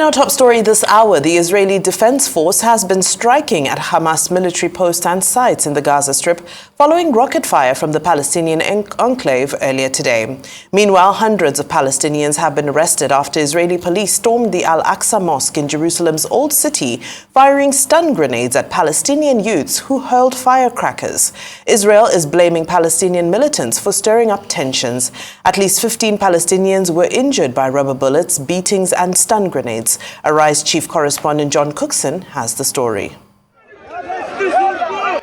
In our top story this hour, the Israeli Defense Force has been striking at Hamas military posts and sites in the Gaza Strip following rocket fire from the Palestinian enclave earlier today. Meanwhile, hundreds of Palestinians have been arrested after Israeli police stormed the Al-Aqsa Mosque in Jerusalem's Old City, firing stun grenades at Palestinian youths who hurled firecrackers. Israel is blaming Palestinian militants for stirring up tensions. At least 15 Palestinians were injured by rubber bullets, beatings and stun grenades. Arise chief correspondent John Cookson has the story.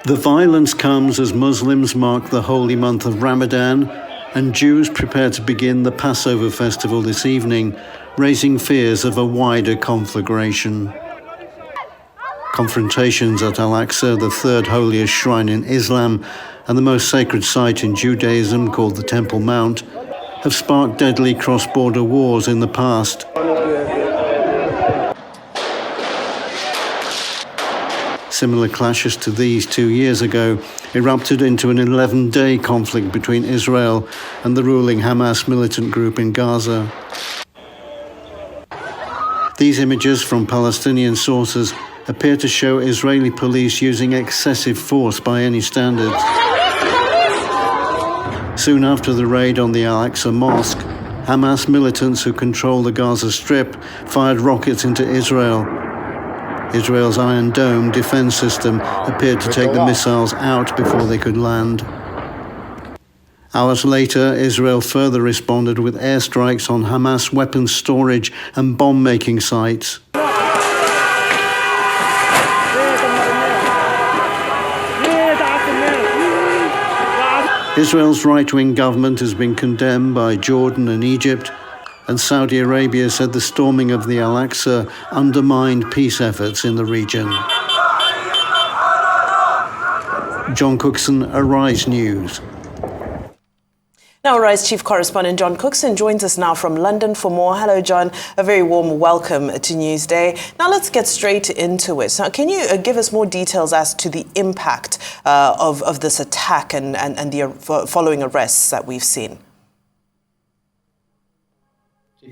The violence comes as Muslims mark the holy month of Ramadan and Jews prepare to begin the Passover festival this evening, raising fears of a wider conflagration. Confrontations at Al-Aqsa, the third holiest shrine in Islam and the most sacred site in Judaism called the Temple Mount, have sparked deadly cross-border wars in the past. Similar clashes to these 2 years ago erupted into an 11-day conflict between Israel and the ruling Hamas militant group in Gaza. These images from Palestinian sources appear to show Israeli police using excessive force by any standards. Soon after the raid on the Al-Aqsa Mosque, Hamas militants who control the Gaza Strip fired rockets into Israel. Israel's Iron Dome defense system appeared to take the missiles out before they could land. Hours later, Israel further responded with airstrikes on Hamas weapons storage and bomb-making sites. Israel's right-wing government has been condemned by Jordan and Egypt, and Saudi Arabia said the storming of the Al-Aqsa undermined peace efforts in the region. John Cookson, Arise News. Now, Arise Chief Correspondent John Cookson joins us now from London for more. Hello, John. A very warm welcome to Newsday. Now, let's get straight into it. So, can you give us more details as to the impact of this attack and the following arrests that we've seen?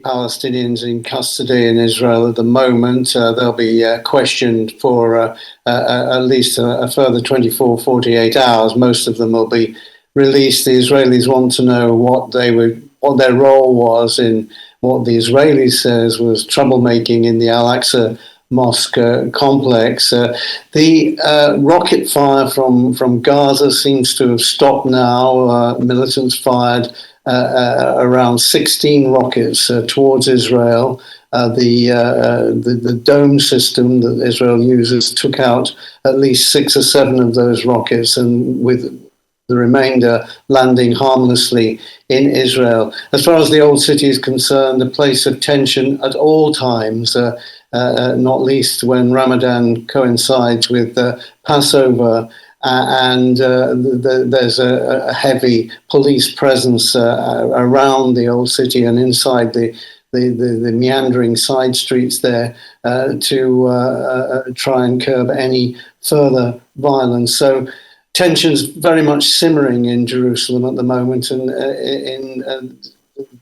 Palestinians in custody in Israel at the moment. They'll be questioned for at least a further 24, 48 hours. Most of them will be released. The Israelis want to know what their role was in what the Israelis says was troublemaking in the Al-Aqsa Mosque complex. The rocket fire from Gaza seems to have stopped now. Militants fired around 16 rockets towards Israel. The dome system that Israel uses took out at least 6 or 7 of those rockets, and with the remainder landing harmlessly in Israel. As far as the Old City is concerned, a place of tension at all times, not least when Ramadan coincides with Passover. And there's a heavy police presence around the Old City and inside the meandering side streets there to try and curb any further violence. So tensions very much simmering in Jerusalem at the moment, and in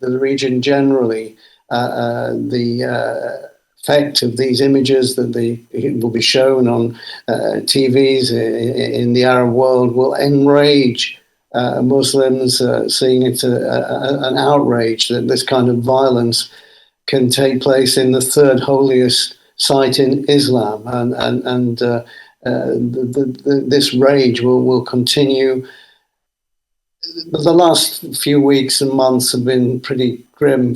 the region generally. The effect of these images that will be shown on TVs in the Arab world will enrage Muslims, seeing it an outrage that this kind of violence can take place in the third holiest site in Islam, and this rage will continue. The last few weeks and months have been pretty grim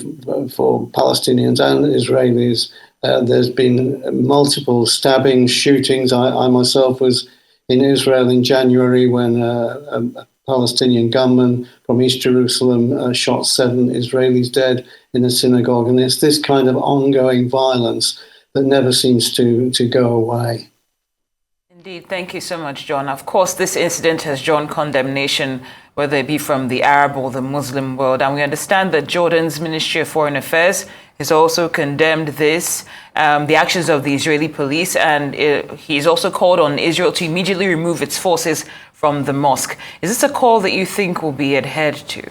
for Palestinians and Israelis. There's been multiple stabbings, shootings. I myself was in Israel in January when a Palestinian gunman from East Jerusalem shot 7 Israelis dead in a synagogue. And it's this kind of ongoing violence that never seems to go away. Indeed. Thank you so much, John. Of course, this incident has drawn condemnation, whether it be from the Arab or the Muslim world. And we understand that Jordan's Ministry of Foreign Affairs has also condemned this, the actions of the Israeli police, and he's also called on Israel to immediately remove its forces from the mosque. Is this a call that you think will be adhered to?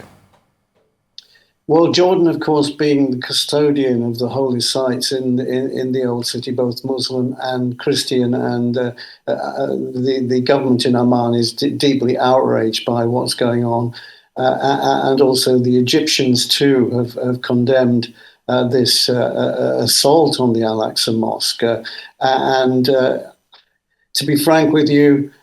Well, Jordan, of course, being the custodian of the holy sites in the Old City, both Muslim and Christian, and the government in Amman is deeply outraged by what's going on. And also the Egyptians, too, have condemned this assault on the Al-Aqsa Mosque. And to be frank with you,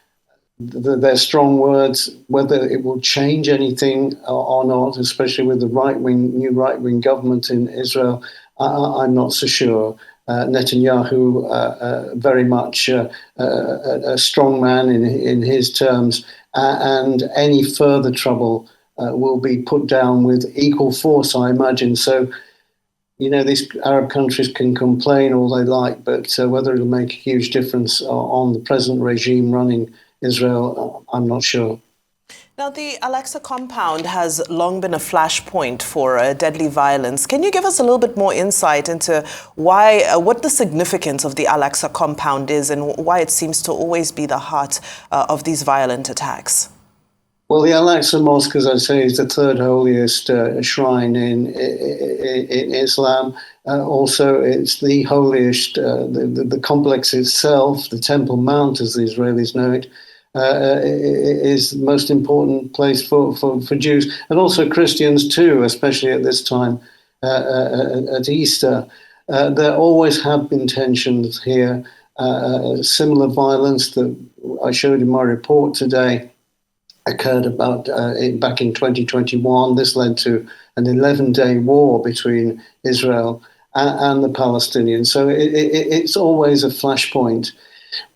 they're strong words. Whether it will change anything or not, especially with the new right-wing government in Israel, I'm not so sure. Netanyahu, very much a strong man in his terms, and any further trouble will be put down with equal force, I imagine. So, these Arab countries can complain all they like, but whether it'll make a huge difference on the present regime running Israel, I'm not sure. Now, the Al-Aqsa compound has long been a flashpoint for deadly violence. Can you give us a little bit more insight into what the significance of the Al-Aqsa compound is and why it seems to always be the heart of these violent attacks? Well, the Al-Aqsa Mosque, as I say, is the third holiest shrine in Islam. Also, it's the holiest, the complex itself, the Temple Mount, as the Israelis know it, is the most important place for Jews, and also Christians too, especially at this time at Easter. There always have been tensions here, similar violence that I showed in my report today occurred back in 2021. This led to an 11-day war between Israel and the Palestinians. So it's always a flashpoint.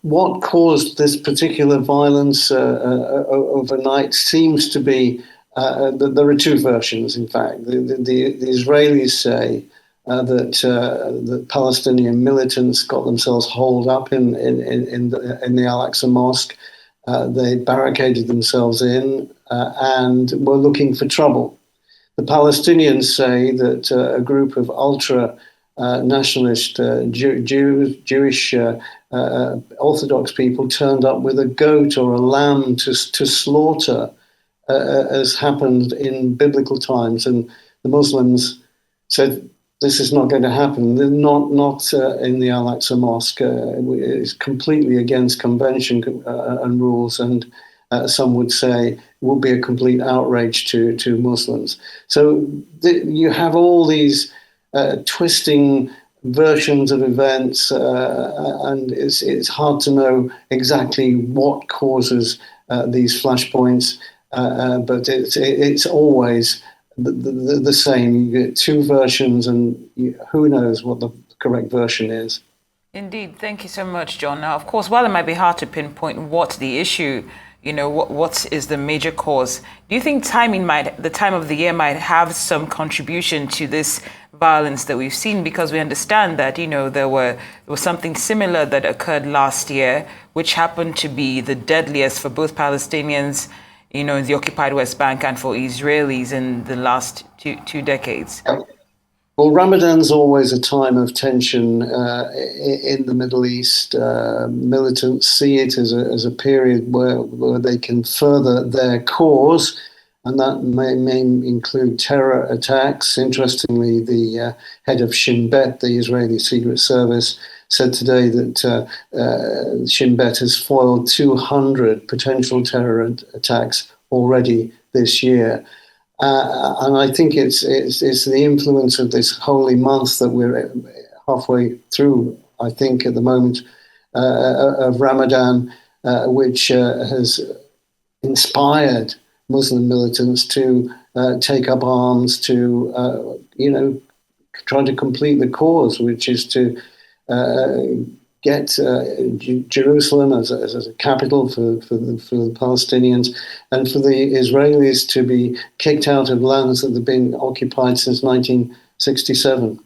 What caused this particular violence overnight seems to be there are two versions, in fact. The Israelis say that the Palestinian militants got themselves holed up in the Al-Aqsa Mosque. They barricaded themselves in and were looking for trouble. The Palestinians say that a group of ultra-nationalist Jewish Orthodox people turned up with a goat or a lamb to slaughter, as happened in biblical times. And the Muslims said, this is not going to happen. Not in the Al-Aqsa Mosque. It's completely against convention and rules, and some would say will be a complete outrage to Muslims. So you have all these twisting versions of events, and it's hard to know exactly what causes these flashpoints, but it's always the same. You get two versions, and who knows what the correct version is. Indeed. Thank you so much, John. Now, of course, while it might be hard to pinpoint what's the issue, what is the major cause, do you think the time of the year might have some contribution to this violence that we've seen? Because we understand that, there was something similar that occurred last year, which happened to be the deadliest for both Palestinians, in the occupied West Bank, and for Israelis in the last two decades. Well, Ramadan's always a time of tension in the Middle East. Militants see it as a period where they can further their cause, and that may include terror attacks. Interestingly, the head of Shin Bet, the Israeli Secret Service, said today that Shin Bet has foiled 200 potential terror attacks already this year. And I think it's the influence of this holy month that we're halfway through, I think, at the moment, of Ramadan, which has inspired Muslim militants to take up arms, to, try to complete the cause, which is to get Jerusalem as a capital for the Palestinians, and for the Israelis to be kicked out of lands that have been occupied since 1967.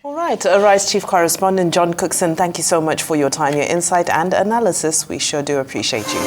All right. Arise Chief Correspondent John Cookson, thank you so much for your time, your insight and analysis. We sure do appreciate you.